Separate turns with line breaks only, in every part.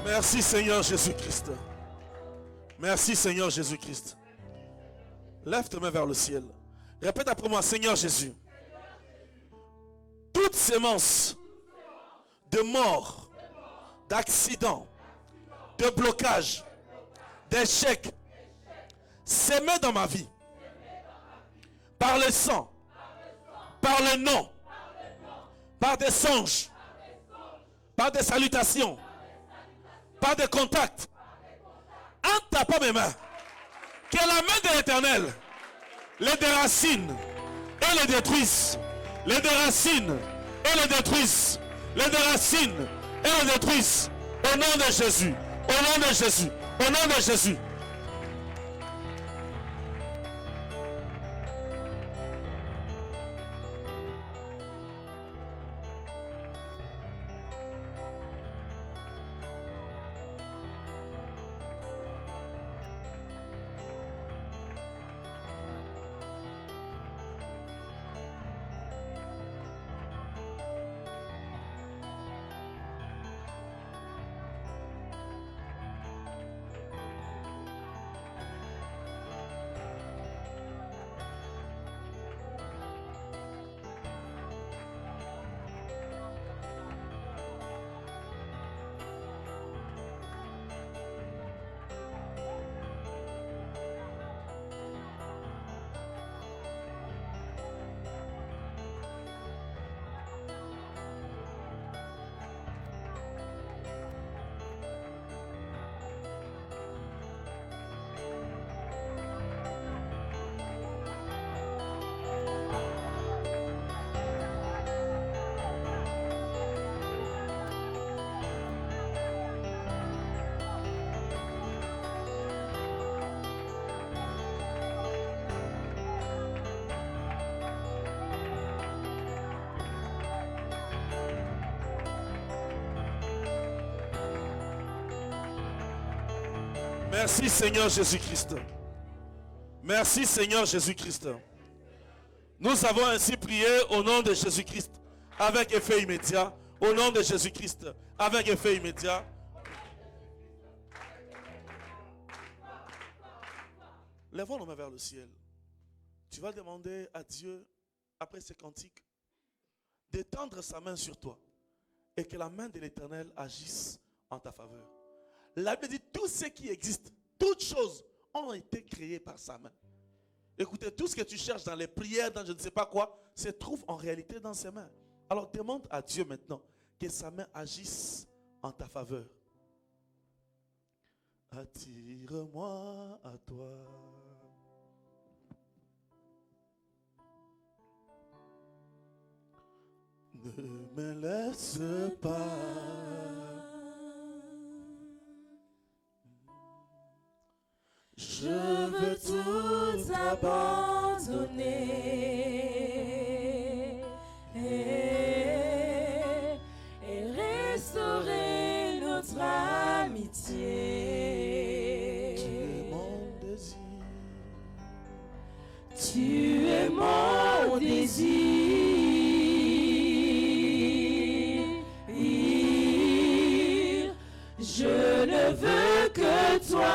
Merci Seigneur Jésus-Christ. Merci Seigneur Jésus-Christ. Lève tes mains vers le ciel. Répète après moi, Seigneur Jésus. Toute sémence de mort, d'accident, de blocage, d'échec, sémé dans ma vie, par le sang, par le nom, par des songes, par des salutations, par des contacts, en tapant mes mains, que la main de l'Éternel les déracine et les détruise, les déracine et les détruise, les déracine et les détruise, au nom de Jésus, au nom de Jésus, au nom de Jésus. Merci Seigneur Jésus-Christ. Merci Seigneur Jésus-Christ. Nous avons ainsi prié au nom de Jésus-Christ avec effet immédiat. Au nom de Jésus-Christ avec effet immédiat. Lèvons nos mains vers le ciel. Tu vas demander à Dieu, après ces cantiques, d'étendre sa main sur toi et que la main de l'Éternel agisse en ta faveur. La Bible dit tout ce qui existe, toutes choses ont été créées par sa main. Écoutez, tout ce que tu cherches dans les prières, dans je ne sais pas quoi, se trouve en réalité dans ses mains. Alors demande à Dieu maintenant que sa main agisse en ta faveur. Attire-moi à toi. Ne me laisse pas.
Je veux tout abandonner et restaurer notre amitié. Tu es mon désir. Je ne veux que toi.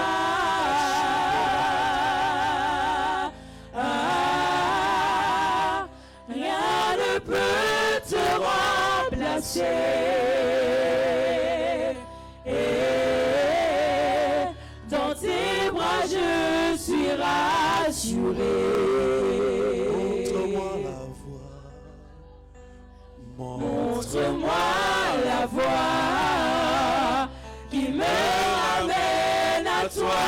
Et dans tes bras je suis rassuré.
Montre-moi la voie.
Montre-moi la voie qui me ramène à toi.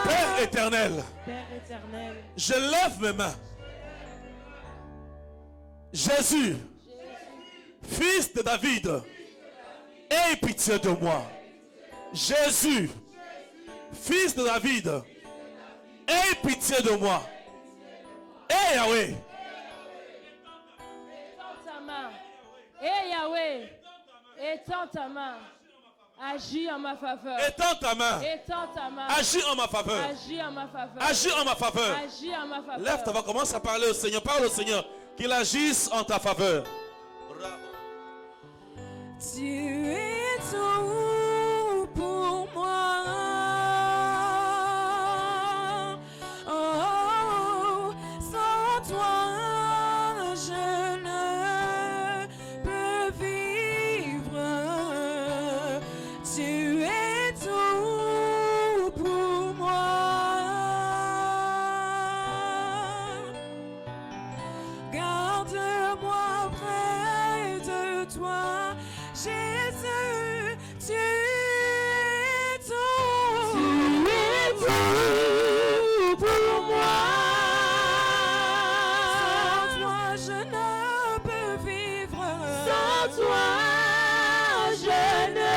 Père, Père éternel,
Père éternel,
je lève mes mains. Jésus, fils de David, aie pitié de moi. Jésus, fils de David, aie pitié de moi. Et Yahweh,
étends ta main. Et Yahweh, étends ta main. Agis en ma faveur.
étends ta main.
Étends ta main.
Agis en ma faveur.
Agis en ma faveur.
Agis en ma faveur.
Agis en ma faveur.
Lève ta voix, commence à parler au Seigneur. Parle au Seigneur. Qu'il agisse en ta faveur.
Tu es tout pour moi. Oh, sans toi, je ne peux vivre. Tu es tout pour moi. Garde-moi près de toi, Jésus, tu es tout. Tu es tout pour moi. Sans toi, je ne peux vivre. Sans toi, je ne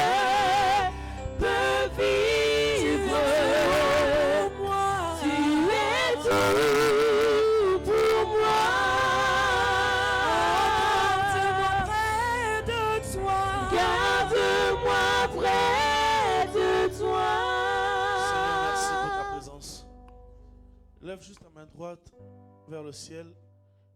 peux vivre. Tu es tout pour moi. Garde-moi près de toi.
Seigneur, merci pour ta présence. Lève juste ta main droite vers le ciel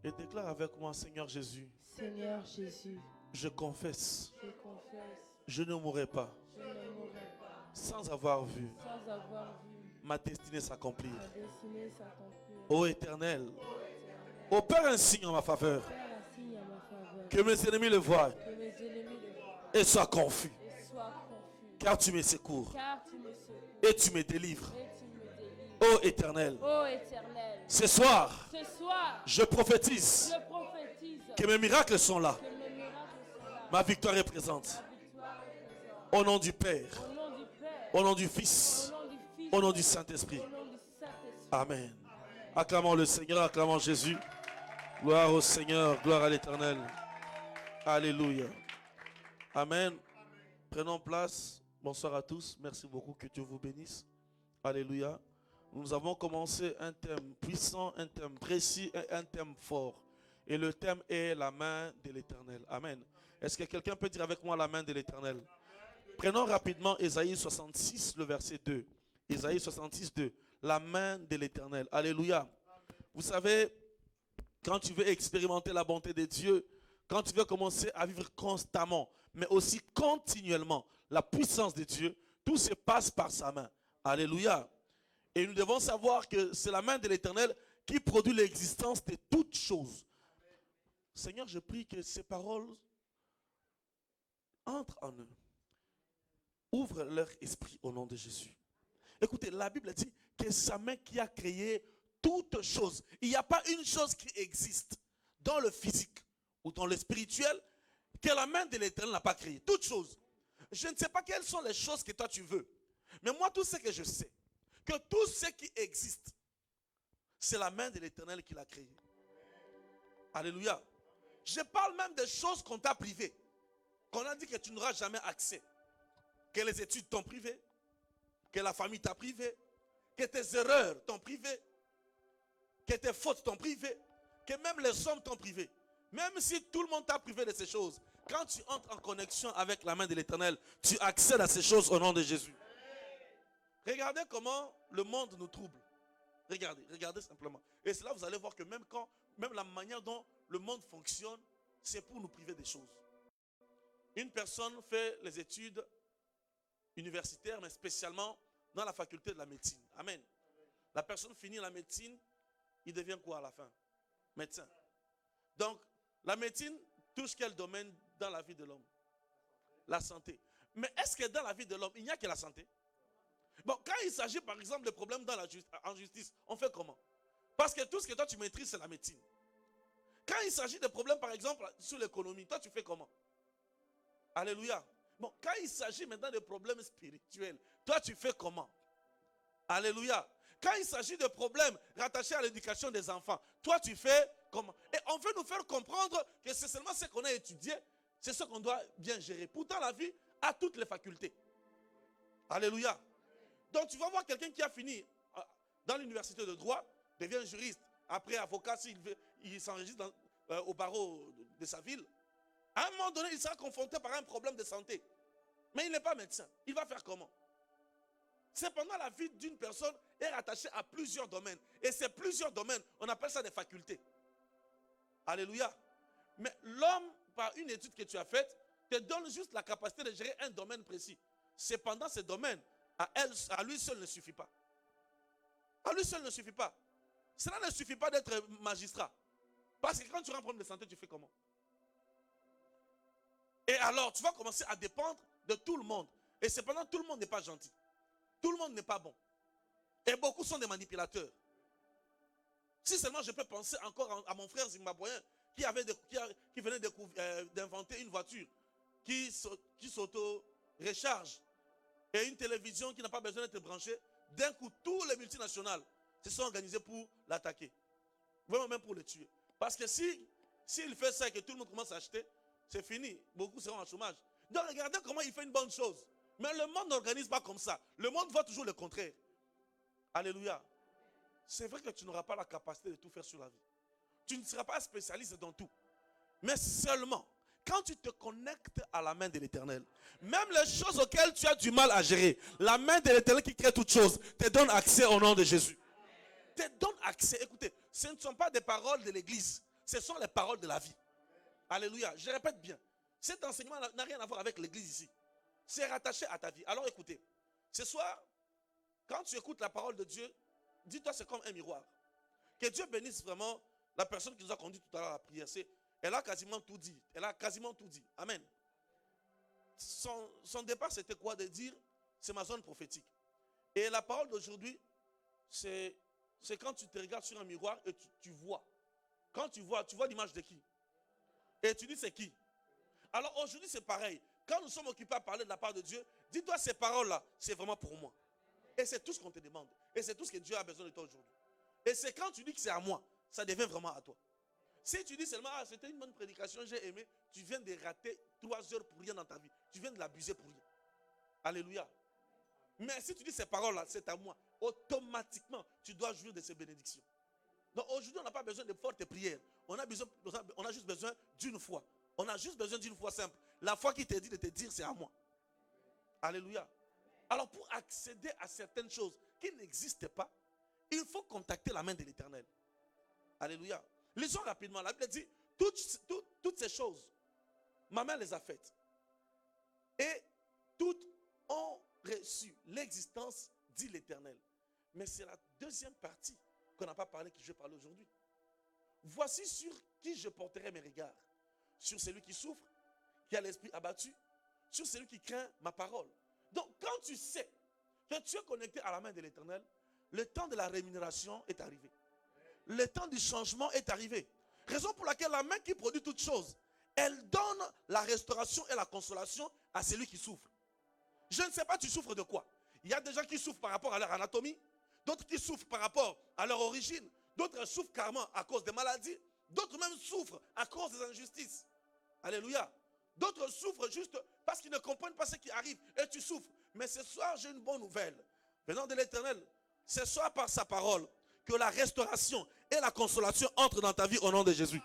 et déclare avec moi, Seigneur Jésus,
Seigneur Jésus,
je confesse,
je confesse,
je ne mourrai pas
je ne mourrai pas
sans avoir vu
sans avoir vu
ma destinée s'accomplir.
ma destinée s'accomplir.
Ô Éternel, opère un signe en ma faveur,
Fais un signe en ma faveur,
que mes ennemis le voient
que mes ennemis le voient
et soient confus,
et soient confus,
car tu me secours
car tu me secours
et tu me délivres.
et tu me délivres.
Ô Éternel,
Ô Éternel,
ce soir,
ce soir,
je prophétise
je prophétise
que mes miracles sont là,
que mes miracles sont là.
ma victoire est présente.
Ma victoire est présente.
Au nom du Père,
Au nom du Père,
au nom du Fils,
au nom du Fils,
au nom du Saint-Esprit.
au nom du Saint-Esprit.
Amen. Acclamons le Seigneur, acclamons Jésus. Gloire au Seigneur, gloire à l'Éternel. Alléluia. Amen. Prenons place. Bonsoir à tous. Merci beaucoup. Que Dieu vous bénisse. Alléluia. Nous avons commencé un thème puissant, un thème précis et un thème fort. Et le thème est la main de l'Éternel. Amen. Est-ce que quelqu'un peut dire avec moi la main de l'Éternel? Prenons rapidement Ésaïe 66, le verset 2. Ésaïe 66, 2. La main de l'Éternel. Alléluia. Vous savez, quand tu veux expérimenter la bonté de Dieu, quand tu veux commencer à vivre constamment, mais aussi continuellement, la puissance de Dieu, tout se passe par sa main. Alléluia. Et nous devons savoir que c'est la main de l'Éternel qui produit l'existence de toutes choses. Seigneur, je prie que ces paroles entrent en eux. Ouvre leur esprit au nom de Jésus. Écoutez, la Bible dit que c'est sa main qui a créé toutes choses. Il n'y a pas une chose qui existe dans le physique ou dans le spirituel que la main de l'Éternel n'a pas créé. Toutes choses. Je ne sais pas quelles sont les choses que toi tu veux. Mais moi, tout ce que je sais, que tout ce qui existe, c'est la main de l'Éternel qui l'a créé. Alléluia. Je parle même des choses qu'on t'a privées. Qu'on a dit que tu n'auras jamais accès. Que les études t'ont privé. Que la famille t'a privé. Que tes erreurs t'ont privé. Que tes fautes t'ont privé. Que même les hommes t'ont privé. Même si tout le monde t'a privé de ces choses. Quand tu entres en connexion avec la main de l'Éternel, tu accèdes à ces choses au nom de Jésus. Regardez comment le monde nous trouble. Regardez simplement. Et c'est là vous allez voir que même la manière dont le monde fonctionne, c'est pour nous priver des choses. Une personne fait les études universitaires, mais spécialement dans la faculté de la médecine. Amen. La personne finit la médecine, il devient quoi à la fin? Médecin. Donc, la médecine touche quel domaine dans la vie de l'homme? La santé. Mais est-ce que dans la vie de l'homme, il n'y a que la santé? Bon, quand il s'agit par exemple de problèmes en justice, on fait comment? Parce que tout ce que toi tu maîtrises, c'est la médecine. Quand il s'agit de problèmes par exemple sur l'économie, toi tu fais comment? Alléluia. Bon, quand il s'agit maintenant de problèmes spirituels, toi tu fais comment? Alléluia. Quand il s'agit de problèmes rattachés à l'éducation des enfants, toi tu fais comment? Et on veut nous faire comprendre que c'est seulement ce qu'on a étudié, c'est ce qu'on doit bien gérer. Pourtant la vie a toutes les facultés. Alléluia. Donc tu vas voir quelqu'un qui a fini dans l'université de droit, devient juriste, après avocat, il s'enregistre au barreau de sa ville. À un moment donné, il sera confronté par un problème de santé. Mais il n'est pas médecin. Il va faire comment? Cependant, la vie d'une personne est rattachée à plusieurs domaines. Et ces plusieurs domaines, on appelle ça des facultés. Alléluia. Mais l'homme, par une étude que tu as faite, te donne juste la capacité de gérer un domaine précis. Cependant, ce domaine, à lui seul ne suffit pas. À lui seul ne suffit pas. Cela ne suffit pas d'être magistrat. Parce que quand tu as un problème de santé, tu fais comment? Et alors, tu vas commencer à dépendre de tout le monde. Et cependant, tout le monde n'est pas gentil. Tout le monde n'est pas bon. Et beaucoup sont des manipulateurs. Si seulement je peux penser encore à mon frère zimbabwéen qui venait d'inventer une voiture qui s'auto-recharge et une télévision qui n'a pas besoin d'être branchée. D'un coup, tous les multinationales se sont organisés pour l'attaquer. Vraiment même pour le tuer. Parce que s'il fait ça et que tout le monde commence à acheter, c'est fini. Beaucoup seront en chômage. Donc regardez comment il fait une bonne chose. Mais le monde n'organise pas comme ça. Le monde voit toujours le contraire. Alléluia. C'est vrai que tu n'auras pas la capacité de tout faire sur la vie. Tu ne seras pas spécialiste dans tout. Mais seulement, quand tu te connectes à la main de l'Éternel, même les choses auxquelles tu as du mal à gérer, la main de l'Éternel qui crée toutes choses, te donne accès au nom de Jésus. Te donne accès. Écoutez, ce ne sont pas des paroles de l'église. Ce sont les paroles de la vie. Alléluia. Je répète bien. Cet enseignement n'a rien à voir avec l'église ici. C'est rattaché à ta vie. Alors écoutez, ce soir, quand tu écoutes la parole de Dieu, dis-toi c'est comme un miroir. Que Dieu bénisse vraiment la personne qui nous a conduit tout à l'heure à la prière. Elle a quasiment tout dit. Elle a quasiment tout dit. Amen. Son départ, c'était quoi? De dire, c'est ma zone prophétique. Et la parole d'aujourd'hui, c'est quand tu te regardes sur un miroir et tu vois. Quand tu vois l'image de qui? Et tu dis, c'est qui? Alors aujourd'hui, c'est pareil. Quand nous sommes occupés à parler de la part de Dieu, dis-toi, ces paroles-là, c'est vraiment pour moi. Et c'est tout ce qu'on te demande. Et c'est tout ce que Dieu a besoin de toi aujourd'hui. Et c'est quand tu dis que c'est à moi, ça devient vraiment à toi. Si tu dis seulement, c'était une bonne prédication, j'ai aimé, tu viens de rater 3 heures pour rien dans ta vie. Tu viens de l'abuser pour rien. Alléluia. Mais si tu dis ces paroles-là, c'est à moi, automatiquement, tu dois jouir de ces bénédictions. Donc aujourd'hui, on n'a pas besoin de fortes prières. On a juste besoin d'une foi. On a juste besoin d'une foi simple. La foi qui te dit de te dire, c'est à moi. Alléluia. Alors pour accéder à certaines choses qui n'existent pas, il faut contacter la main de l'Éternel. Alléluia. Lisons rapidement. La Bible dit, toutes ces choses, ma main les a faites. Et toutes ont reçu l'existence, dit l'Éternel. Mais c'est la deuxième partie qu'on n'a pas parlé, que je vais parler aujourd'hui. Voici sur qui je porterai mes regards. Sur celui qui souffre, qui a l'esprit abattu, sur celui qui craint ma parole. Donc quand tu sais que tu es connecté à la main de l'Éternel, le temps de la rémunération est arrivé. Le temps du changement est arrivé. Raison pour laquelle la main qui produit toutes choses, elle donne la restauration et la consolation à celui qui souffre. Je ne sais pas, tu souffres de quoi? Il y a des gens qui souffrent par rapport à leur anatomie, d'autres qui souffrent par rapport à leur origine, d'autres souffrent carrément à cause des maladies, d'autres même souffrent à cause des injustices. Alléluia. D'autres souffrent juste parce qu'ils ne comprennent pas ce qui arrive et tu souffres. Mais ce soir, j'ai une bonne nouvelle. Venant de l'Éternel, ce soir par sa parole, que la restauration et la consolation entrent dans ta vie au nom de Jésus.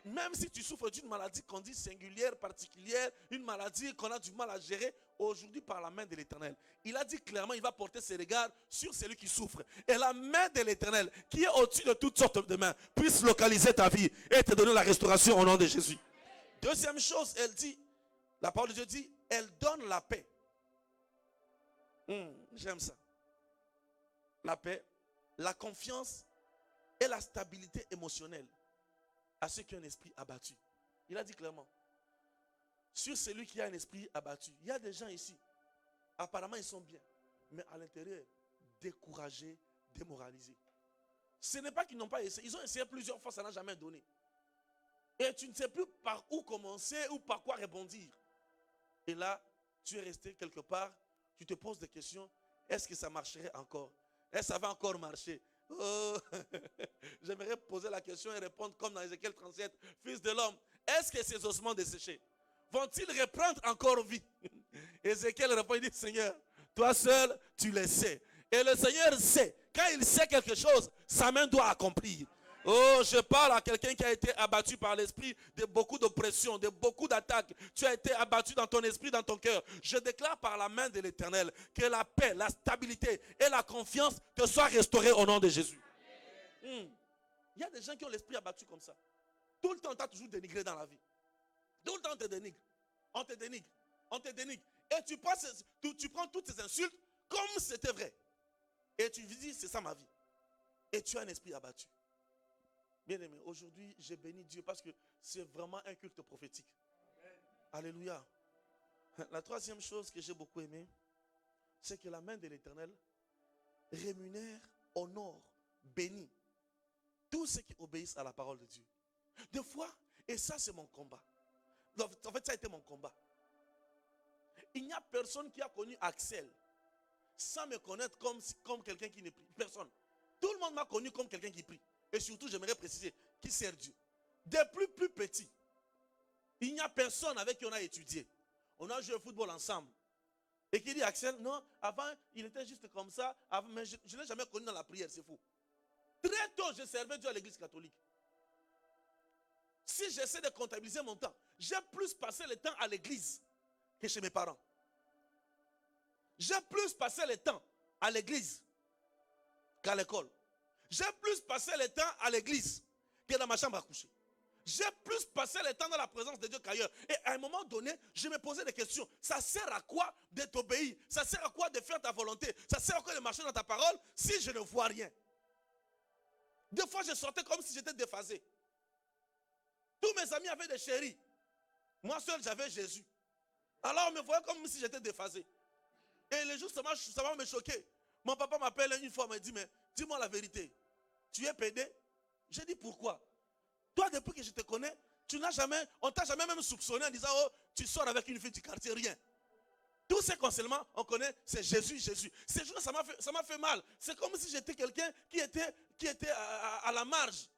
Même si tu souffres d'une maladie qu'on dit singulière, particulière, une maladie qu'on a du mal à gérer, aujourd'hui par la main de l'Éternel, il a dit clairement, il va porter ses regards sur celui qui souffre. Et la main de l'Éternel, qui est au-dessus de toutes sortes de mains, puisse localiser ta vie et te donner la restauration au nom de Jésus. Deuxième chose, elle dit, la parole de Dieu dit, elle donne la paix. J'aime ça. La paix, la confiance et la stabilité émotionnelle à ceux qui ont un esprit abattu. Il a dit clairement, sur celui qui a un esprit abattu, il y a des gens ici, apparemment ils sont bien, mais à l'intérieur, découragés, démoralisés. Ce n'est pas qu'ils n'ont pas essayé, ils ont essayé plusieurs fois, ça n'a jamais donné. Et tu ne sais plus par où commencer ou par quoi rebondir. Et là, tu es resté quelque part, tu te poses des questions, est-ce que ça marcherait encore? Et ça va encore marcher. Oh. J'aimerais poser la question et répondre comme dans Ézéchiel 37. Fils de l'homme, est-ce que ces ossements desséchés vont-ils reprendre encore vie? Ézéchiel répond, il dit, Seigneur, toi seul, tu le sais. Et le Seigneur sait. Quand il sait quelque chose, sa main doit accomplir. Oh, je parle à quelqu'un qui a été abattu par l'esprit de beaucoup d'oppression, de beaucoup d'attaques. Tu as été abattu dans ton esprit, dans ton cœur. Je déclare par la main de l'Éternel que la paix, la stabilité et la confiance te soient restaurées au nom de Jésus. Il y a des gens qui ont l'esprit abattu comme ça. Tout le temps, on t'a toujours dénigré dans la vie. Tout le temps, on te dénigre. On te dénigre. On te dénigre. Et tu prends toutes ces insultes comme c'était vrai. Et tu dis, c'est ça ma vie. Et tu as un esprit abattu. Bien-aimé, aujourd'hui, j'ai béni Dieu parce que c'est vraiment un culte prophétique. Amen. Alléluia. La troisième chose que j'ai beaucoup aimé, c'est que la main de l'Éternel rémunère, honore, bénit tous ceux qui obéissent à la parole de Dieu. Des fois, et ça c'est mon combat. En fait, ça a été mon combat. Il n'y a personne qui a connu Axel sans me connaître comme quelqu'un qui ne prie. Personne. Tout le monde m'a connu comme quelqu'un qui prie. Et surtout, j'aimerais préciser, qui sert Dieu. Depuis plus petit, il n'y a personne avec qui on a étudié. On a joué au football ensemble. Et qui dit Axel, non, avant, il était juste comme ça. Mais je ne l'ai jamais connu dans la prière, c'est faux. Très tôt, je servais Dieu à l'église catholique. Si j'essaie de comptabiliser mon temps, j'ai plus passé le temps à l'église que chez mes parents. J'ai plus passé le temps à l'église qu'à l'école. J'ai plus passé le temps à l'église que dans ma chambre à coucher. J'ai plus passé le temps dans la présence de Dieu qu'ailleurs. Et à un moment donné, je me posais des questions. Ça sert à quoi de t'obéir? Ça sert à quoi de faire ta volonté? Ça sert à quoi de marcher dans ta parole si je ne vois rien? Des fois, je sortais comme si j'étais déphasé. Tous mes amis avaient des chéris. Moi seul, j'avais Jésus. Alors, on me voyait comme si j'étais déphasé. Et le jour, ça va me choquer. Mon papa m'appelle une fois, me dit, mais dis-moi la vérité. Tu es pédé? J'ai dit, pourquoi? Toi, depuis que je te connais, on t'a jamais même soupçonné en disant, oh, tu sors avec une fille du quartier, rien. Tous ces conseils-là, on connaît, c'est Jésus, Jésus. Ces jours-là, ça m'a fait mal. C'est comme si j'étais quelqu'un qui était à la marge.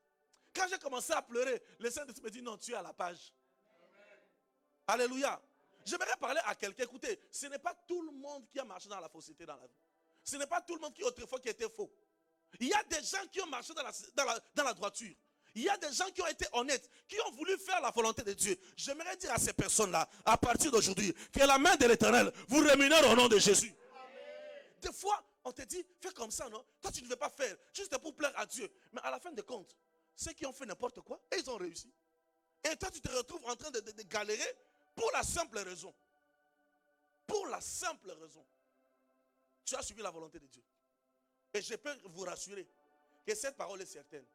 Quand j'ai commencé à pleurer, le Saint-Esprit me dit, non, tu es à la page. Amen. Alléluia. J'aimerais parler à quelqu'un. Écoutez, ce n'est pas tout le monde qui a marché dans la fausseté dans la vie. Ce n'est pas tout le monde qui autrefois qui était faux. Il y a des gens qui ont marché dans la droiture. Il y a des gens qui ont été honnêtes, qui ont voulu faire la volonté de Dieu. J'aimerais dire à ces personnes-là, à partir d'aujourd'hui, que la main de l'Éternel vous rémunère au nom de Jésus. Amen. Des fois, on te dit, fais comme ça, non? Toi, tu ne veux pas faire, juste pour plaire à Dieu. Mais à la fin de compte, ceux qui ont fait n'importe quoi, et ils ont réussi. Et toi, tu te retrouves en train de galérer pour la simple raison. Pour la simple raison. Tu as suivi la volonté de Dieu. Et je peux vous rassurer que cette parole est certaine.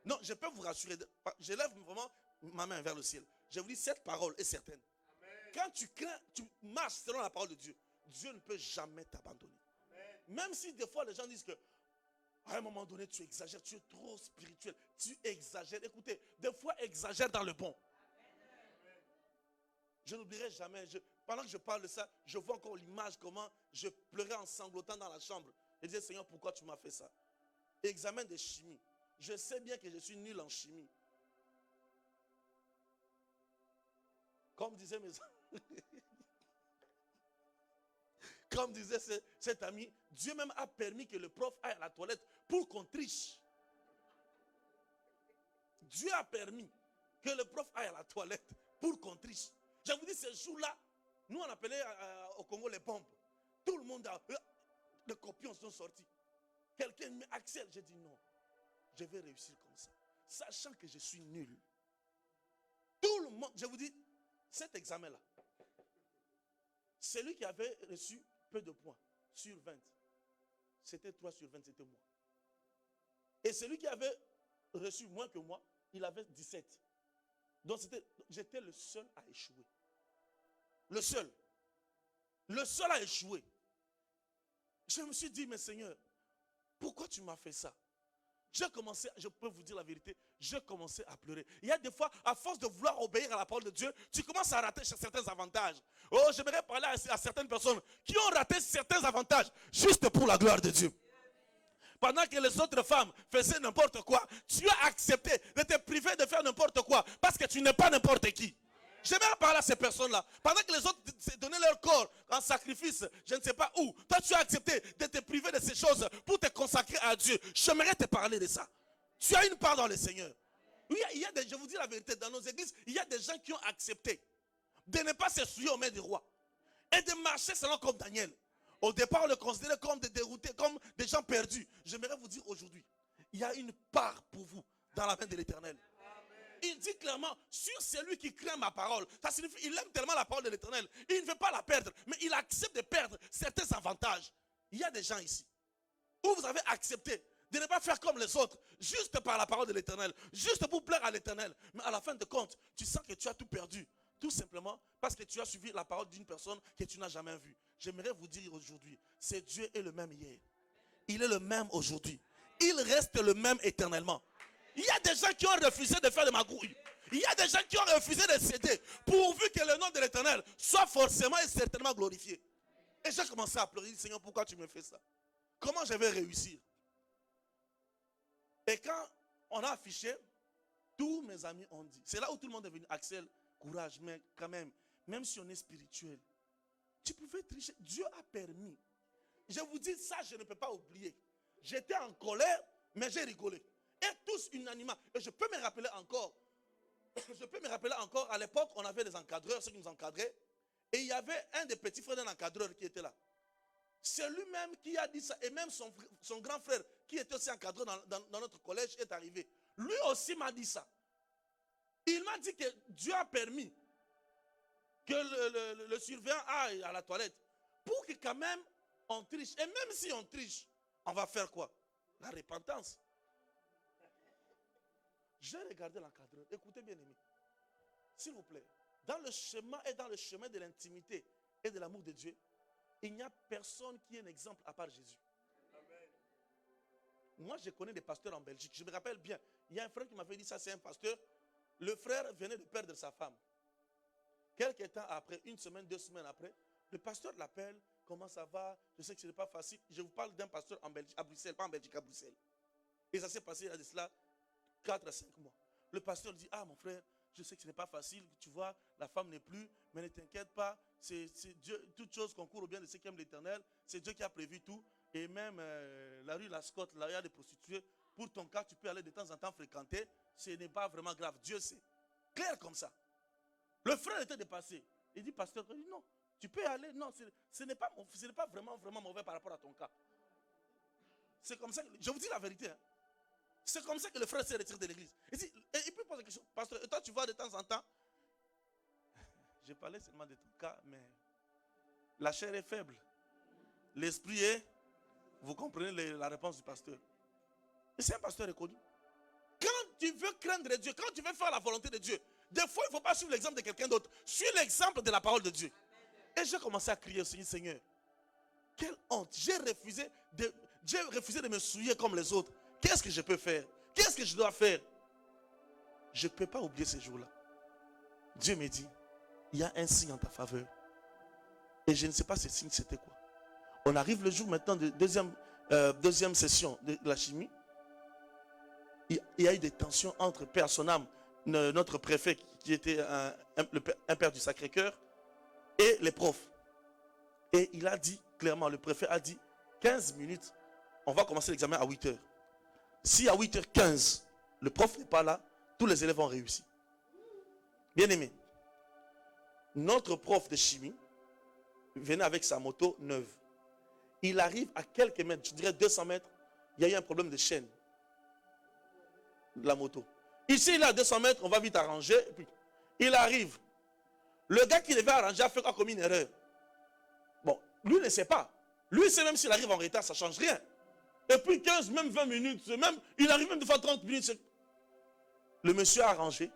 Non, je peux vous rassurer. Je lève vraiment ma main vers le ciel. Je vous dis, cette parole est certaine. Amen. Quand tu crains, tu marches selon la parole de Dieu, Dieu ne peut jamais t'abandonner. Même si des fois les gens disent que à un moment donné, tu exagères, tu es trop spirituel, tu exagères. Écoutez, des fois, exagère dans le bon. Amen. Je n'oublierai jamais, pendant que je parle de ça, je vois encore l'image, comment je pleurais en sanglotant dans la chambre. Je disais, Seigneur, pourquoi tu m'as fait ça? Examen de chimie. Je sais bien que je suis nul en chimie. Comme disait mes Comme disait cet ami, Dieu même a permis que le prof aille à la toilette pour qu'on triche. Dieu a permis que le prof aille à la toilette pour qu'on triche. Je vous dis, ces jours-là, nous on appelait au Congo les pompes. Tout le monde les copions sont sortis. Quelqu'un me dit, Axel, j'ai dit non. Je vais réussir comme ça. Sachant que je suis nul. Tout le monde, je vous dis, cet examen-là, celui qui avait reçu peu de points sur 20, c'était 3 sur 20, c'était moi. Et celui qui avait reçu moins que moi, il avait 17. Donc j'étais le seul à échouer. Le seul. Le seul à échouer. Je me suis dit, mais Seigneur, pourquoi tu m'as fait ça? J'ai commencé, je peux vous dire la vérité, j'ai commencé à pleurer. Il y a des fois, à force de vouloir obéir à la parole de Dieu, tu commences à rater certains avantages. Oh, j'aimerais parler à certaines personnes qui ont raté certains avantages juste pour la gloire de Dieu. pendant que les autres femmes faisaient n'importe quoi, tu as accepté de te priver de faire n'importe quoi parce que tu n'es pas n'importe qui. J'aimerais parler à ces personnes-là. Pendant que les autres donnaient leur corps en sacrifice, je ne sais pas où, toi tu as accepté de te priver de ces choses pour te consacrer à Dieu. J'aimerais te parler de ça. Tu as une part dans le Seigneur. Oui, je vous dis la vérité, dans nos églises, il y a des gens qui ont accepté de ne pas se souiller aux mains du roi et de marcher selon comme Daniel. Au départ, on le considérait comme des déroutés, comme des gens perdus. J'aimerais vous dire aujourd'hui, il y a une part pour vous dans la main de l'Éternel. Il dit clairement, sur celui qui craint ma parole, ça signifie qu'il aime tellement la parole de l'Éternel, il ne veut pas la perdre, mais il accepte de perdre certains avantages. Il y a des gens ici où vous avez accepté de ne pas faire comme les autres, juste par la parole de l'Éternel, juste pour plaire à l'Éternel. Mais à la fin de compte, tu sens que tu as tout perdu. Tout simplement parce que tu as suivi la parole d'une personne que tu n'as jamais vue. J'aimerais vous dire aujourd'hui, c'est Dieu est le même hier. Il est le même aujourd'hui. Il reste le même éternellement. Il y a des gens qui ont refusé de faire de magouille. Il y a des gens qui ont refusé de céder pourvu que le nom de l'Éternel soit forcément et certainement glorifié. Et j'ai commencé à pleurer, Seigneur, pourquoi tu me fais ça? Comment je vais réussir? Et quand on a affiché, tous mes amis ont dit, c'est là où tout le monde est venu, Axel, courage, mais quand même si on est spirituel, tu pouvais tricher. Dieu a permis. Je vous dis ça, je ne peux pas oublier. J'étais en colère, mais j'ai rigolé. Et tous unanimement. Et je peux me rappeler encore, à l'époque, on avait des encadreurs, ceux qui nous encadraient. Et il y avait un des petits frères d'un encadreur qui était là. C'est lui-même qui a dit ça. Et même son grand frère, qui était aussi encadré dans notre collège, est arrivé. Lui aussi m'a dit ça. Il m'a dit que Dieu a permis que le surveillant aille à la toilette pour que quand même on triche. Et même si on triche, on va faire quoi? La repentance. J'ai regardé l'encadreur. Écoutez bien aimé. S'il vous plaît, dans le chemin de l'intimité et de l'amour de Dieu, il n'y a personne qui est un exemple à part Jésus. Amen. Moi, je connais des pasteurs en Belgique. Je me rappelle bien. Il y a un frère qui m'avait dit ça, c'est un pasteur. Le frère venait de perdre sa femme. Quelques temps après, une semaine, 2 semaines après, le pasteur l'appelle. Comment ça va? Je sais que ce n'est pas facile. Je vous parle d'un pasteur en Belgique, à Bruxelles, pas en Belgique, à Bruxelles. Et ça s'est passé il y a de cela 4 à 5 mois. Le pasteur dit, ah mon frère, je sais que ce n'est pas facile, tu vois, la femme n'est plus, mais ne t'inquiète pas, c'est Dieu, toute chose concourt au bien de ceux qui aiment l'Éternel, c'est Dieu qui a prévu tout. Et même la rue Lascotte, là, il y a des prostituées. Pour ton cas, tu peux aller de temps en temps fréquenter, ce n'est pas vraiment grave, Dieu sait. Clair comme ça. Le frère était dépassé. Il dit, pasteur, il dit, non, tu peux y aller, non, ce n'est pas vraiment mauvais par rapport à ton cas. C'est comme ça, je vous dis la vérité, hein. C'est comme ça que le frère s'est retiré de l'église. Il peut poser la question, pasteur, et toi tu vois de temps en temps, j'ai parlé seulement de ton cas, mais la chair est faible. L'esprit est, vous comprenez la réponse du pasteur. Et c'est un pasteur reconnu. Quand tu veux craindre Dieu, quand tu veux faire la volonté de Dieu, des fois il ne faut pas suivre l'exemple de quelqu'un d'autre. Suis l'exemple de la parole de Dieu. Et j'ai commencé à crier au Seigneur, Seigneur, quelle honte. J'ai refusé de me souiller comme les autres. Qu'est-ce que je peux faire? Qu'est-ce que je dois faire? Je ne peux pas oublier ces jours-là. Dieu me dit, il y a un signe en ta faveur. Et je ne sais pas ce signe c'était quoi. On arrive le jour maintenant de deuxième session de la chimie. Il y a eu des tensions entre Père Sonam, notre préfet qui était un père du Sacré-Cœur, et les profs. Et il a dit clairement, le préfet a dit, 15 minutes, on va commencer l'examen à 8 heures. Si à 8h15, le prof n'est pas là, tous les élèves ont réussi. Bien aimé, notre prof de chimie venait avec sa moto neuve. Il arrive à quelques mètres, je dirais 200 mètres, il y a eu un problème de chaîne de la moto. Ici, il est à 200 mètres, on va vite arranger. Et puis, il arrive. Le gars qui devait arranger a fait quoi comme une erreur? Bon, lui ne sait pas. Lui, c'est même s'il arrive en retard, ça ne change rien. Et puis 15, même 20 minutes, il arrive même de faire 30 minutes. Le monsieur a arrangé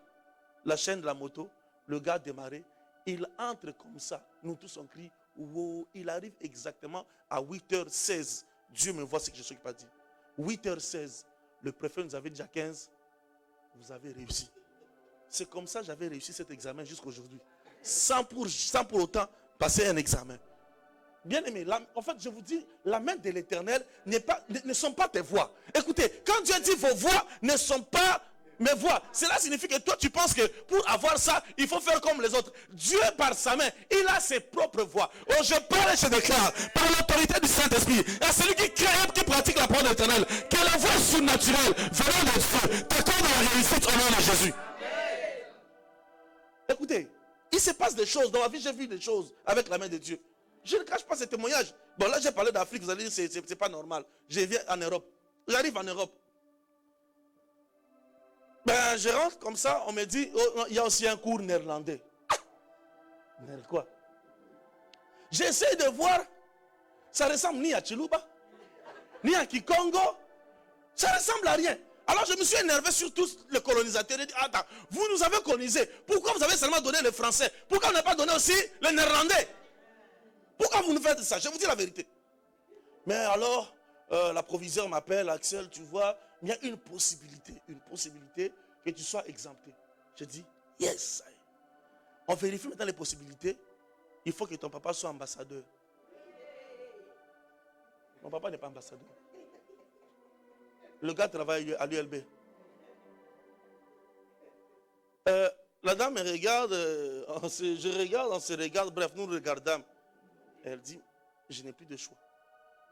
la chaîne de la moto, le gars a démarré, il entre comme ça. Nous tous on crie, wow, il arrive exactement à 8h16. Dieu me voit ce que je ne suis pas dit. 8h16, le préfet nous avait dit à 15, vous avez réussi. C'est comme ça que j'avais réussi cet examen jusqu'à aujourd'hui. Sans pour autant passer un examen. Bien aimé, en fait, je vous dis, la main de l'Éternel ne sont pas tes voix. Écoutez, quand Dieu dit vos voix ne sont pas mes voix, cela signifie que toi tu penses que pour avoir ça, il faut faire comme les autres. Dieu par sa main, il a ses propres voix. Oh, je parle et je déclare, par l'autorité du Saint-Esprit, à celui qui crée, qui pratique la parole de l'Éternel, que la voix surnaturelle venant de Dieu t'accorde la réussite au nom de Jésus. Écoutez, il se passe des choses dans ma vie, j'ai vu des choses avec la main de Dieu. Je ne cache pas ces témoignages. Bon, là j'ai parlé d'Afrique, vous allez dire c'est pas normal. Je viens en Europe. J'arrive en Europe. Ben, je rentre comme ça, on me dit, oh, il y a aussi un cours néerlandais. Quoi? J'essaie de voir, ça ressemble ni à Chiluba, ni à Kikongo, ça ressemble à rien. Alors je me suis énervé sur tous les colonisateurs et dit, attends, vous nous avez colonisés, pourquoi vous avez seulement donné le français? Pourquoi vous n'avez pas donné aussi le néerlandais? Pourquoi vous nous faites ça? Je vous dis la vérité. Mais alors, la proviseure m'appelle, Axel, tu vois, il y a une possibilité que tu sois exempté. Je dis, yes. On vérifie maintenant les possibilités. Il faut que ton papa soit ambassadeur. Mon papa n'est pas ambassadeur. Le gars travaille à l'ULB. La dame me regarde, je regarde, on se regarde, bref, nous regardons. Elle dit, je n'ai plus de choix.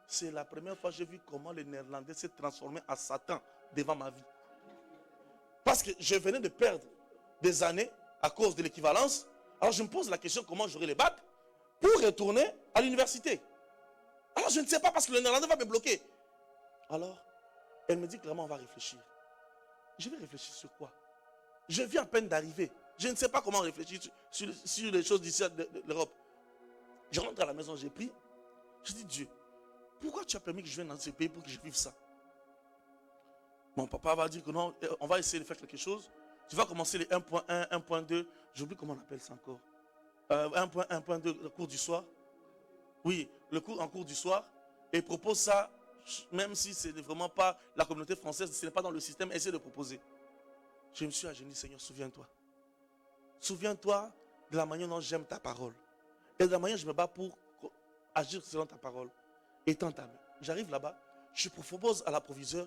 C'est la première fois que j'ai vu comment le néerlandais s'est transformé en Satan devant ma vie. Parce que je venais de perdre des années à cause de l'équivalence. Alors je me pose la question comment j'aurai les bacs pour retourner à l'université. Alors je ne sais pas parce que le néerlandais va me bloquer. Alors, elle me dit clairement on va réfléchir. Je vais réfléchir sur quoi? Je viens à peine d'arriver. Je ne sais pas comment réfléchir sur les choses d'ici de l'Europe. Je rentre à la maison, j'ai pris. Je dis Dieu, pourquoi tu as permis que je vienne dans ce pays pour que je vive ça? Mon papa va dire que non, on va essayer de faire quelque chose. Tu vas commencer les 1.1, 1.2. J'oublie comment on appelle ça encore. 1.1, 1.2, le cours du soir. Oui, le cours en cours du soir. Et propose ça, même si ce n'est vraiment pas la communauté française, ce n'est pas dans le système, essaie de proposer. Je me suis agenouillé, Seigneur, souviens-toi. Souviens-toi de la manière dont j'aime ta parole. Et de la manière dont je me bats pour agir selon ta parole. Étends ta main. J'arrive là-bas, je propose à la proviseure.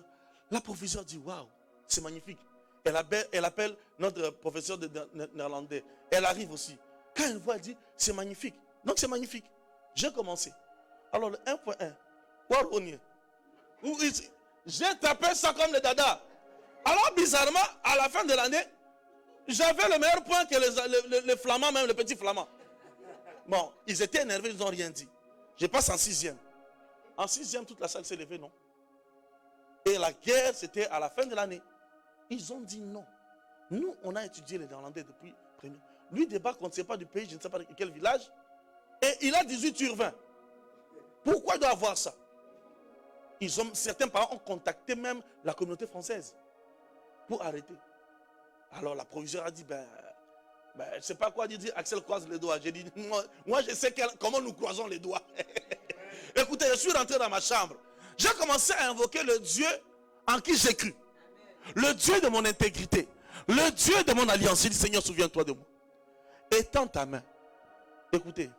La proviseure dit, waouh, c'est magnifique. Elle appelle notre professeur de néerlandais. Elle arrive aussi. Quand elle voit, elle dit, c'est magnifique. Donc c'est magnifique. J'ai commencé. Alors le 1.1, Warounie. J'ai tapé ça comme le dada. Alors bizarrement, à la fin de l'année, j'avais le meilleur point que les flamands, même les petits flamands. Bon, ils étaient énervés, ils n'ont rien dit. Je passe en 6e. En 6e, toute la salle s'est levée, non. Et la guerre, c'était à la fin de l'année. Ils ont dit non. Nous, on a étudié les Néerlandais depuis premier. Lui débarque, on ne sait pas du pays, je ne sais pas de quel village. Et il a 18 sur 20. Pourquoi il doit avoir ça? Certains parents ont contacté même la communauté française pour arrêter. Alors la proviseure a dit, je ne sais pas quoi dire, Axel croise les doigts. J'ai dit, moi je sais comment nous croisons les doigts. Écoutez, je suis rentré dans ma chambre. J'ai commencé à invoquer le Dieu en qui j'ai cru. Le Dieu de mon intégrité. Le Dieu de mon alliance. Il dit, Seigneur, souviens-toi de moi. Étends ta main. Écoutez,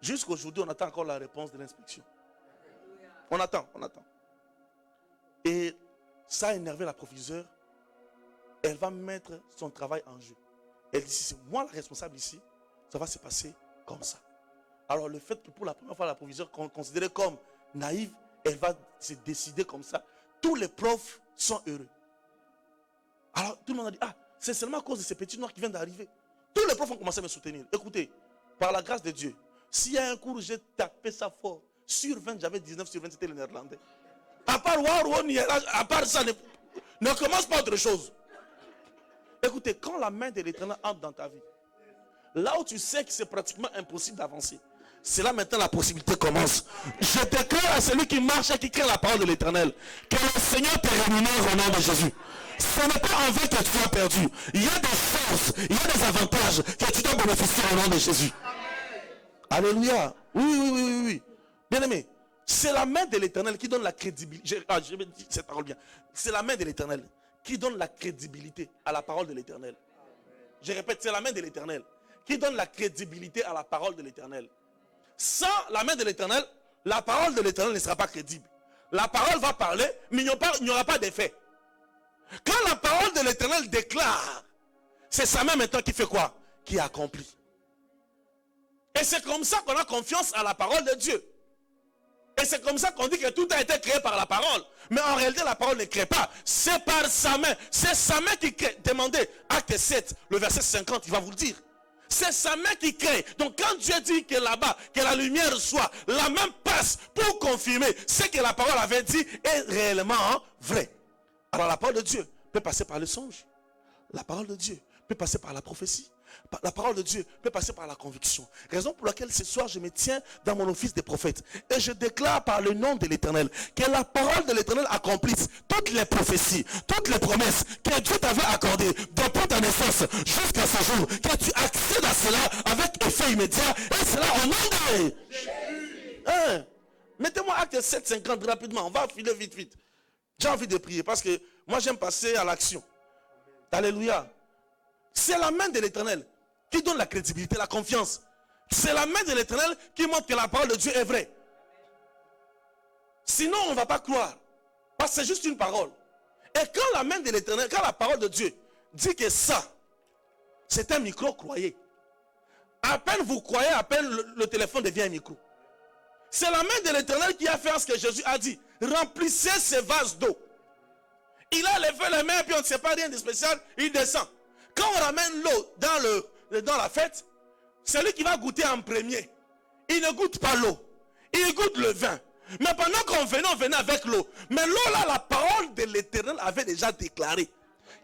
jusqu'aujourd'hui, on attend encore la réponse de l'inspection. On attend. Et ça a énervé la proviseure. Elle va mettre son travail en jeu. Elle dit, si c'est moi la responsable ici, ça va se passer comme ça. Alors le fait que pour la première fois, la proviseure considérée comme naïve, elle va se décider comme ça. Tous les profs sont heureux. Alors tout le monde a dit, c'est seulement à cause de ces petits noirs qui viennent d'arriver. Tous les profs ont commencé à me soutenir. Écoutez, par la grâce de Dieu, s'il y a un cours où j'ai tapé ça fort, sur 20, j'avais 19 sur 20, c'était le néerlandais. À part ça, ne commence pas autre chose. Écoutez, quand la main de l'Éternel entre dans ta vie, là où tu sais que c'est pratiquement impossible d'avancer, c'est là maintenant la possibilité commence. Je déclare à celui qui marche et qui crée la parole de l'Éternel que le Seigneur te rémunère au nom de Jésus. Ce n'est pas en vain que tu as perdu. Il y a des forces, il y a des avantages que tu dois bénéficier au nom de Jésus. Alléluia. Oui. Bien aimé, c'est la main de l'Éternel qui donne la crédibilité. Je vais dire cette parole bien. C'est la main de l'Éternel qui donne la crédibilité à la parole de l'Éternel. Je répète, c'est la main de l'Éternel qui donne la crédibilité à la parole de l'Éternel. Sans la main de l'Éternel, la parole de l'Éternel ne sera pas crédible. La parole va parler, mais il n'y aura pas d'effet. Quand la parole de l'Éternel déclare, c'est sa main maintenant qui fait quoi? Qui accomplit. Et c'est comme ça qu'on a confiance à la parole de Dieu. Et c'est comme ça qu'on dit que tout a été créé par la parole. Mais en réalité, la parole ne crée pas. C'est par sa main. C'est sa main qui crée. Demandez, acte 7, le verset 50, il va vous le dire. C'est sa main qui crée. Donc quand Dieu dit que là-bas, que la lumière soit, la main passe pour confirmer ce que la parole avait dit est réellement vrai. Alors la parole de Dieu peut passer par le songe. La parole de Dieu peut passer par la prophétie. La parole de Dieu peut passer par la conviction. Raison pour laquelle ce soir je me tiens dans mon office de prophète. Et je déclare par le nom de l'Éternel que la parole de l'Éternel accomplisse toutes les prophéties, toutes les promesses que Dieu t'avait accordées depuis ta naissance jusqu'à ce jour. Que tu accèdes à cela avec effet immédiat. Et cela au nom de Jésus. Mettez-moi acte 7,50 rapidement. On va filer vite. J'ai envie de prier parce que moi j'aime passer à l'action. Alléluia. C'est la main de l'Éternel qui donne la crédibilité, la confiance. C'est la main de l'Éternel qui montre que la parole de Dieu est vraie. Sinon, on ne va pas croire. Parce que c'est juste une parole. Et quand la main de l'Éternel, quand la parole de Dieu dit que ça, c'est un micro, croyez. À peine vous croyez, à peine le téléphone devient un micro. C'est la main de l'Éternel qui a fait ce que Jésus a dit. Remplissez ces vases d'eau. Il a levé les mains, puis on ne sait pas rien de spécial, il descend. Quand on ramène l'eau dans la fête, celui qui va goûter en premier, il ne goûte pas l'eau, il goûte le vin. Mais pendant qu'on venait, on venait avec l'eau. Mais l'eau là, la parole de l'Éternel avait déjà déclaré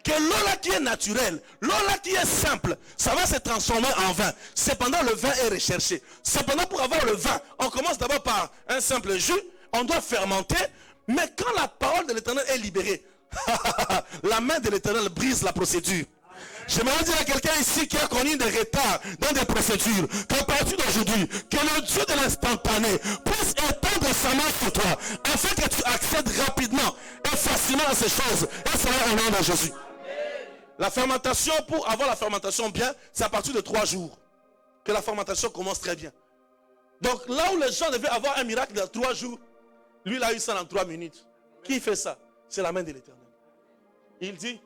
que l'eau là qui est naturelle, l'eau là qui est simple, ça va se transformer en vin. Cependant, le vin est recherché. Cependant, pour avoir le vin, on commence d'abord par un simple jus, on doit fermenter. Mais quand la parole de l'Éternel est libérée, la main de l'Éternel brise la procédure. J'aimerais dire à quelqu'un ici qui a connu des retards dans des procédures, qu'à partir d'aujourd'hui, que le Dieu de l'instantané puisse étendre sa main sur toi, afin que tu accèdes rapidement et facilement à ces choses. Et cela au nom de Jésus. La fermentation, pour avoir la fermentation bien, c'est à partir de 3 jours que la fermentation commence très bien. Donc là où les gens devaient avoir un miracle dans 3 jours, lui il a eu ça dans 3 minutes. Qui fait ça? C'est la main de l'Éternel. Il dit,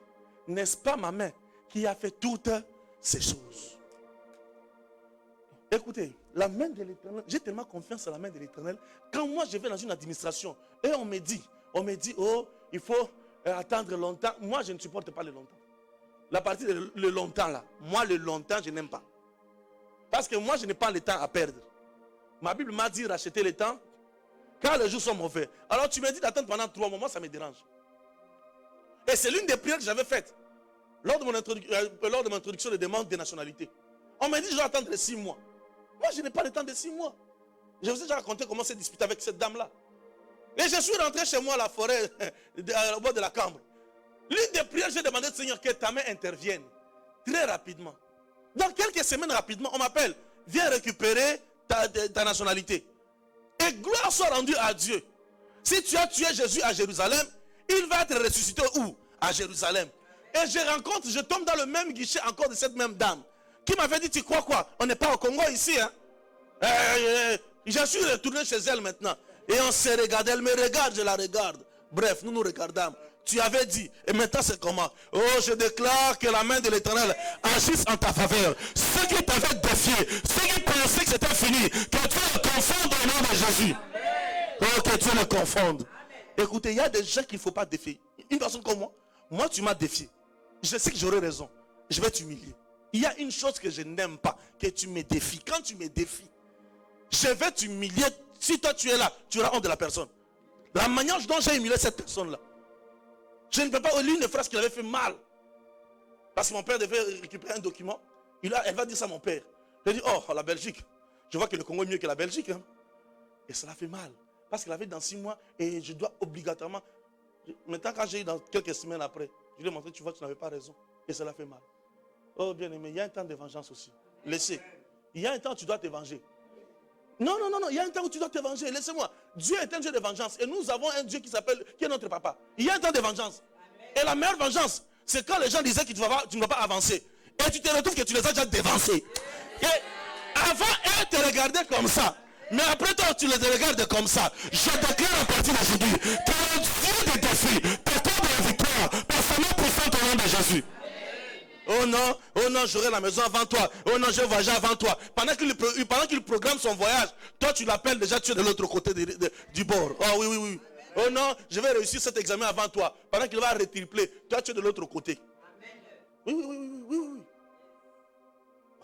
n'est-ce pas ma main qui a fait toutes ces choses? Écoutez, la main de l'Éternel, j'ai tellement confiance en la main de l'Éternel. Quand moi je vais dans une administration et on me dit, oh, il faut attendre longtemps. Moi je ne supporte pas le longtemps. La partie de le longtemps là, moi le longtemps je n'aime pas. Parce que moi je n'ai pas le temps à perdre. Ma Bible m'a dit racheter le temps quand les jours sont mauvais. Alors tu me dis d'attendre pendant 3 mois, moi ça me dérange. Et c'est l'une des prières que j'avais faites lors de mon introduction de demande de nationalité. On m'a dit je dois attendre 6 mois. Moi je n'ai pas le temps de 6 mois. Je vous ai déjà raconté comment c'est disputé avec cette dame là. Et je suis rentré chez moi à la forêt, au bord de la Cambre. L'une des prières, j'ai demandé au Seigneur que ta main intervienne très rapidement. Dans quelques semaines rapidement, on m'appelle, viens récupérer ta nationalité. Et gloire soit rendue à Dieu. Si tu as tué Jésus à Jérusalem, il va être ressuscité où? À Jérusalem. Et je tombe dans le même guichet encore de cette même dame qui m'avait dit, tu crois quoi? On n'est pas au Congo ici. Hein? Je suis retourné chez elle maintenant. Et on s'est regardé, elle me regarde, je la regarde. Bref, nous nous regardons. Tu avais dit, et maintenant c'est comment? Oh, je déclare que la main de l'Éternel agisse en ta faveur. Ceux qui t'avaient défié, ceux qui pensaient que c'était fini, que Dieu le confonde au nom de Jésus. Oh, que Dieu le confonde. Écoutez, il y a des gens qu'il ne faut pas défier. Une personne comme moi tu m'as défié. Je sais que j'aurai raison. Je vais t'humilier. Il y a une chose que je n'aime pas, que tu me défies. Quand tu me défies, je vais t'humilier. Si toi tu es là, tu auras honte de la personne. La manière dont j'ai humilié cette personne-là. Je ne peux pas lire une phrase qui avait fait mal. Parce que mon père devait récupérer un document. Elle va dire ça à mon père. Je dis, oh, la Belgique. Je vois que le Congo est mieux que la Belgique. Hein. Et ça l'a fait mal. Parce qu'elle avait dans 6 mois et je dois obligatoirement. Maintenant, quand j'ai eu dans quelques semaines après, je lui ai montré, tu vois, tu n'avais pas raison. Et ça l'a fait mal. Oh, bien aimé, il y a un temps de vengeance aussi. Laissez. Il y a un temps où tu dois te venger. Non, il y a un temps où tu dois te venger. Laissez-moi. Dieu est un Dieu de vengeance. Et nous avons un Dieu qui est notre papa. Il y a un temps de vengeance. Et la meilleure vengeance, c'est quand les gens disaient que tu ne vas pas avancer. Et tu te retrouves que tu les as déjà dévancés. Et avant, elle te regardait comme ça. Mais après toi, tu les regardes comme ça. Je déclare à partir d'aujourd'hui que le Dieu des défis t'accorde la victoire. Personnellement puissant au nom de Jésus. Oh non, j'aurai la maison avant toi. Oh non, je vais voyager avant toi. Pendant qu'il programme son voyage, toi tu l'appelles déjà, tu es de l'autre côté du bord. Oh oui. Oh non, je vais réussir cet examen avant toi. Pendant qu'il va retripler, toi tu es de l'autre côté. Oui.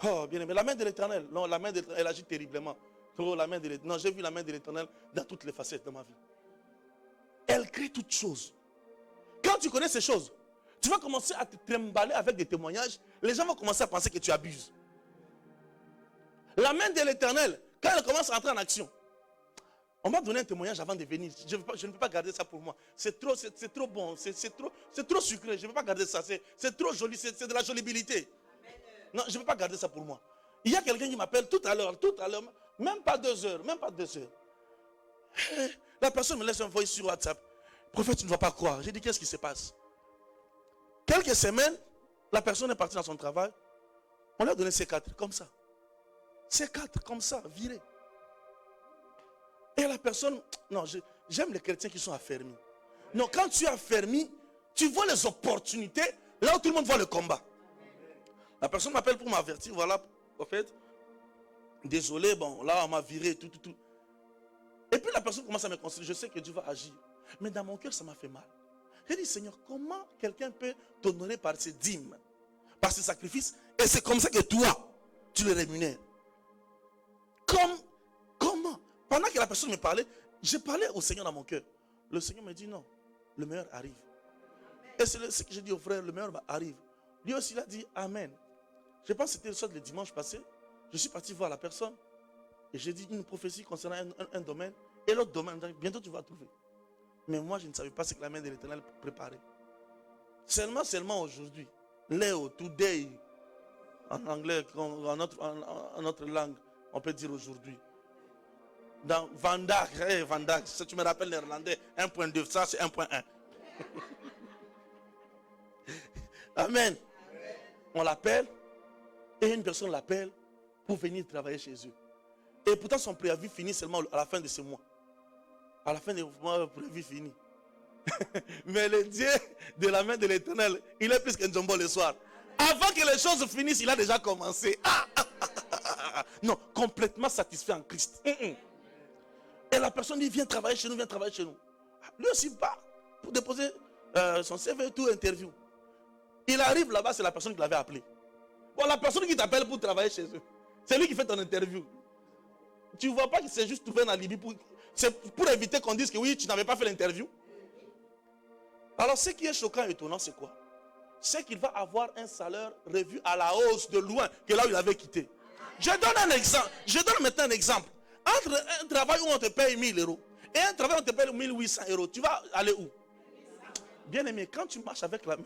Oh, bien aimé, la main de l'Éternel. Non, la main de l'Éternel, elle agit terriblement. Oh, la main de l'Éternel. Non, j'ai vu la main de l'Éternel dans toutes les facettes de ma vie. Elle crée toutes choses. Quand tu connais ces choses, tu vas commencer à te trimballer avec des témoignages. Les gens vont commencer à penser que tu abuses. La main de l'Éternel, quand elle commence à entrer en action, on m'a donné un témoignage avant de venir. Je ne peux pas garder ça pour moi. C'est trop bon, c'est trop sucré. Je ne peux pas garder ça. C'est trop joli, c'est de la jolibilité. Non, je ne peux pas garder ça pour moi. Il y a quelqu'un qui m'appelle tout à l'heure, même pas 2 heures. La personne me laisse un voice sur WhatsApp. Prophète, tu ne vas pas croire. J'ai dit, qu'est-ce qui se passe? Quelques semaines, la personne est partie dans son travail. On lui a donné C4, comme ça. C4, comme ça, viré. Et la personne, non, j'aime les chrétiens qui sont affermis. Non, quand tu es affermi, tu vois les opportunités là où tout le monde voit le combat. La personne m'appelle pour m'avertir, voilà, en fait, désolé, bon, là, on m'a viré, tout. Et puis la personne commence à me conseiller, je sais que Dieu va agir. Mais dans mon cœur, ça m'a fait mal. J'ai dit, Seigneur, comment quelqu'un peut t'honorer par ses dîmes, par ses sacrifices, et c'est comme ça que toi, tu le rémunères. Comment? Pendant que la personne me parlait, j'ai parlé au Seigneur dans mon cœur. Le Seigneur me dit, non, le meilleur arrive. Et c'est ce que j'ai dit au frère, le meilleur arrive. Lui aussi, il a dit, Amen. Je pense que c'était le soir le dimanche passé. Je suis parti voir la personne. Et j'ai dit une prophétie concernant un domaine. Et l'autre domaine, bientôt tu vas trouver. Mais moi, je ne savais pas ce que la main de l'Éternel préparait. Seulement aujourd'hui. Léo, today, en anglais, en notre langue, on peut dire aujourd'hui. Dans Vandaag, si tu me rappelles néerlandais, 1.2, ça c'est 1.1. Amen. On l'appelle, et une personne l'appelle pour venir travailler chez eux. Et pourtant son préavis finit seulement à la fin de ce mois. À la fin de ce mois, le préavis finit. Mais le Dieu de la main de l'Éternel, il est plus qu'un jumbo le soir. Avant que les choses finissent, il a déjà commencé. Non, complètement satisfait en Christ. Et la personne dit, viens travailler chez nous. Lui aussi part pour déposer son CV, tout interview. Il arrive là-bas, c'est la personne qui l'avait appelé. Bon, la personne qui t'appelle pour travailler chez eux, c'est lui qui fait ton interview. Tu ne vois pas que c'est juste trouvé un alibi pour éviter qu'on dise que oui, tu n'avais pas fait l'interview. Alors, ce qui est choquant et étonnant, c'est quoi? C'est qu'il va avoir un salaire revu à la hausse de loin que là où il avait quitté. Je donne maintenant un exemple. Entre un travail où on te paye 1000 euros et un travail où on te paye 1800 euros, tu vas aller où? Bien aimé, quand tu marches avec la main